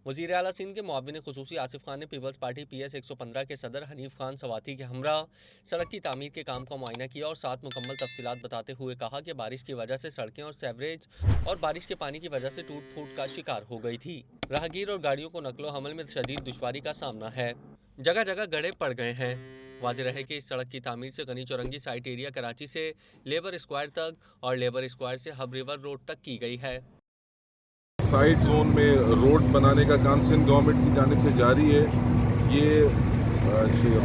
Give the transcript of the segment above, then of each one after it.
وزیر اعلیٰ سندھ کے معاون خصوصی آصف خان نے پیپلز پارٹی PS 115 کے صدر حنیف خان سواتی کے ہمراہ سڑک کی تعمیر کے کام کا معائنہ کیا اور ساتھ مکمل تفصیلات بتاتے ہوئے کہا کہ بارش کی وجہ سے سڑکیں اور سیوریج اور بارش کے پانی کی وجہ سے ٹوٹ پھوٹ کا شکار ہو گئی تھی۔ راہگیر اور گاڑیوں کو نقل و حمل میں شدید دشواری کا سامنا ہے، جگہ جگہ گڑھے پڑ گئے ہیں۔ واضح رہے کہ اس سڑک کی تعمیر سے غنی چورنگی سائٹ ایریا کراچی سے لیبر اسکوائر تک اور لیبر اسکوائر سے ہب ریور روڈ تک کی گئی ہے۔ سائٹ زون میں روڈ بنانے کا کام سندھ گورنمنٹ کی جانب سے جاری ہے۔ یہ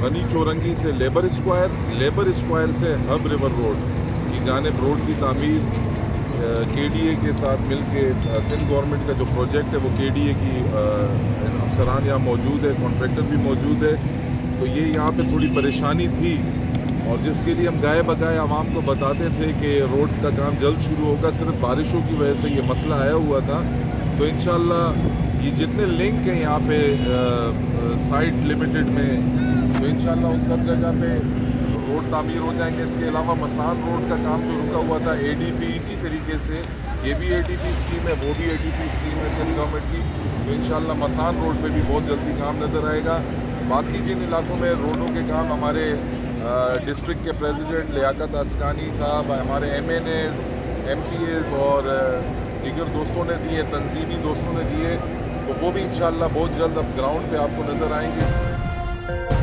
غنی چورنگی سے لیبر اسکوائر سے ہب ریور روڈ کی جانب روڈ کی تعمیر KDA کے ساتھ مل کے سندھ گورنمنٹ کا جو پروجیکٹ ہے وہ KDA کی افسران یہاں موجود ہے، کانٹریکٹر بھی موجود ہے۔ تو یہ یہاں پہ تھوڑی پریشانی تھی اور جس کے لیے ہم گائے بگائے عوام کو بتاتے تھے کہ روڈ کا کام جلد شروع ہوگا، صرف بارشوں کی وجہ سے یہ مسئلہ آیا ہوا تھا۔ تو انشاءاللہ یہ جتنے لنک ہیں یہاں پہ سائٹ لمیٹڈ میں، تو انشاءاللہ ان سب جگہ پہ روڈ تعمیر ہو جائیں گے۔ اس کے علاوہ مسان روڈ کا کام جو رکا ہوا تھا ADP، اسی طریقے سے یہ بھی ADP اسکیم ہے، وہ بھی ADP اسکیم ہے سندھ گورنمنٹ کی۔ تو انشاءاللہ مسان روڈ پہ بھی بہت جلدی کام نظر آئے گا۔ باقی جن علاقوں میں روڈوں کے کام ہمارے ڈسٹرکٹ کے پریزیڈنٹ لیاقت اسکانی صاحب، ہمارے MNAs MPAs اور دیگر دوستوں نے دیے، تنظیمی دوستوں نے دیے، تو وہ بھی انشاءاللہ بہت جلد اب گراؤنڈ پہ آپ کو نظر آئیں گے۔